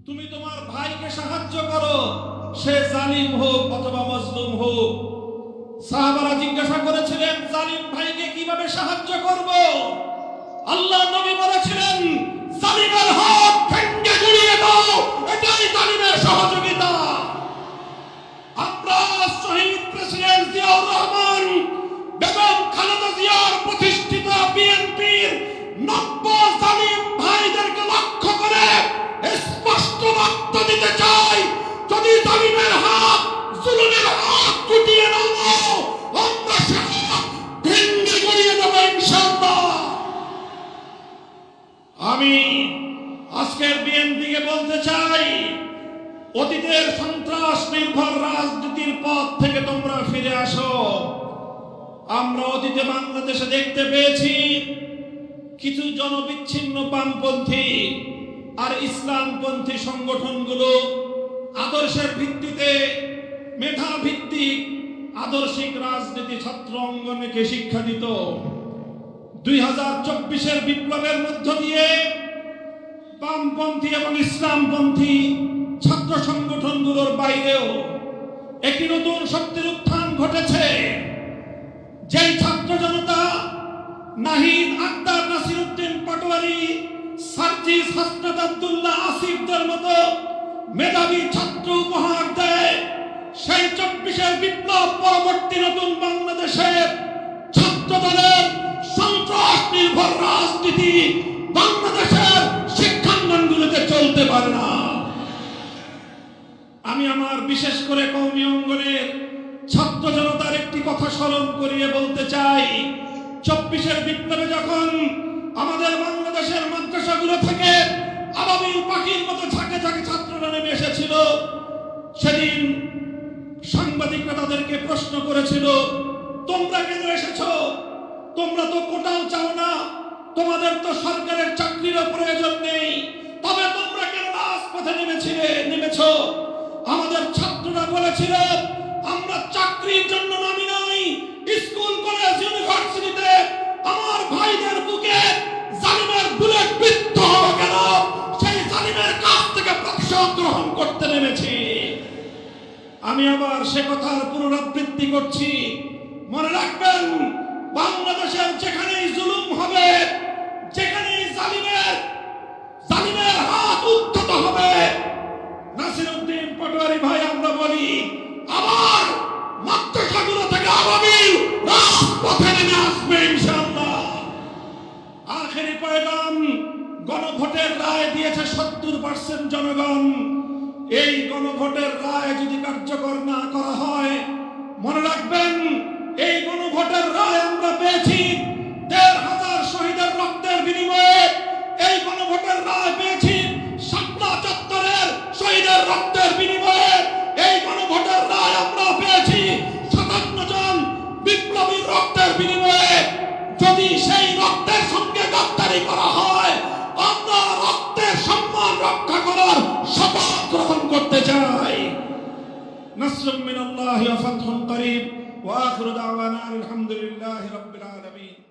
তুমি তোমার ভাইকে সাহায্য করো, সে জালিম হোক অথবা মজলুম হোক। সাহাবারা জিজ্ঞাসা করেছিলেন, জালিম ভাইকে কিভাবে সাহায্য করব? আল্লাহ নবী বলেছিলেন, জালিমের হাত ভেঙে গুঁড়িয়ে দাও, এটাই জালিমের সহযোগিতা। আমরা শহীদ প্রেসিডেন্ট জিয়াউর রহমান, বেগম খালেদা জিয়ার প্রতিষ্ঠিত বিএনপির 90 জালিম ভাইদেরকে লক্ষ্য করে স্পষ্ট বার্তা দিতে চাই, যদি জালিমের হাত, জুলুমের হাত গুটিয়ে নাও, আমরা ভেঙে গুঁড়িয়ে দেব ইনশাআল্লাহ। আমি আজকের বিএনপিকে বলতে চাই, অতীতের সন্ত্রাস নির্ভর রাজনীতির পথ থেকে তোমরা ফিরে আসো। আমরা অতীতে বাংলাদেশে দেখতে পেয়েছি কিছু জনবিচ্ছিন্ন বামপন্থী আর ইসলামপন্থী সংগঠনগুলো আদর্শের ভিত্তিতে, মেধা ভিত্তিক আদর্শিক রাজনীতি ছাত্র অঙ্গনকে শিক্ষা দিত। 2024-এর বিপ্লবের মধ্য দিয়ে বামপন্থী এবং ইসলামপন্থী ছাত্র সংগঠনগুলোর বাইরেও একটি নতুন শক্তির উত্থান ঘটেছে। যেই ছাত্র জনতা নাহিদ, আক্তার, নাসিরউদ্দিন পাটোয়ারি, সার্জিস, হাসনাত আব্দুল্লাহ, আসিফদের মতো মেধাবী ছাত্র উপহার দেয়, সেই 24-এর বিপ্লব পরবর্তী নতুন বাংলাদেশের ছাত্র দলের সন্ত্রাস নির্ভর রাজনীতি বাংলাদেশের শিক্ষাঙ্গনগুলোতে চলতে পারে না। আমি আমার বিশেষ করে কওমি অঙ্গনের ছাত্র জনতার একটি কথা স্মরণ করিয়ে বলতে চাই, 24-এর বিপ্লবে যখন আমাদের বাংলাদেশের মাদ্রাসাগুলো থেকে আবাবিল পাখির মতো ঝাঁকে ঝাঁকে ছাত্ররা নেমে এসেছিল, সেদিন সাংবাদিকরা তাদেরকে প্রশ্ন করেছিল, তোমরা কেন এসেছো? তোমরা তো কোটাও চাও না, তোমাদের তো সরকারের চাকরিরও প্রয়োজন নেই, তবে তোমরা কেন রাজপথে নেমেছো? আমাদের ছাত্ররা বলেছিল, আমরা চাকরির জন্য নামি নাই, স্কুল, কলেজ, ইউনিভার্সিটিতে আমার ভাইদের বুকে জালিমের বুলেট বিদ্ধ হবে কেন, সেই জালিমের কাছ থেকে প্রতিশোধ গ্রহণ করতে নেমেছি। আমি আবার সে কথার পুনরাবৃত্তি করছি, মনে রাখবেন, বাংলাদেশের যেখানেই জুলুম হবে, যেখানেই জালিমের হাত উদ্ধত হবে, নাসিরউদ্দিন পাটোয়ারি ভাই, আমরা বলি, আবার মাদ্রাসাগুলো থেকে আবাবিল রাজপথে নেমে আসবে ইনশাআল্লাহ। আখেরি পয়গাম, গণভোটের রায় দিয়েছে 70% জনগণ। এই গণভোটের রায় যদি কার্যকর না করা হয়, মনে রাখবেন, এই গণভোটের রায় আমরা পেয়েছি 1,500 শহীদের রক্তের বিনিময়ে। এই গণভোটের রায় পেয়েছি শাপলা চত্বরের শহীদের রক্তের বিনিময়ে। এই গণভোটের রায় আমরা পেয়েছি 57 জন বিপ্লবীর রক্তের বিনিময়ে। যদি সেই রক্তের সঙ্গে গাদ্দারি করা হয়, আমরা রক্তের সম্মান রক্ষা করার শপথ গ্রহণ করতে চাই। নাসরুম মিনাল্লাহি ওয়া ফাতহুন করিব ওয়া আখিরু দাওয়ানা আলহামদুলিল্লাহি রাব্বিল আলামিন।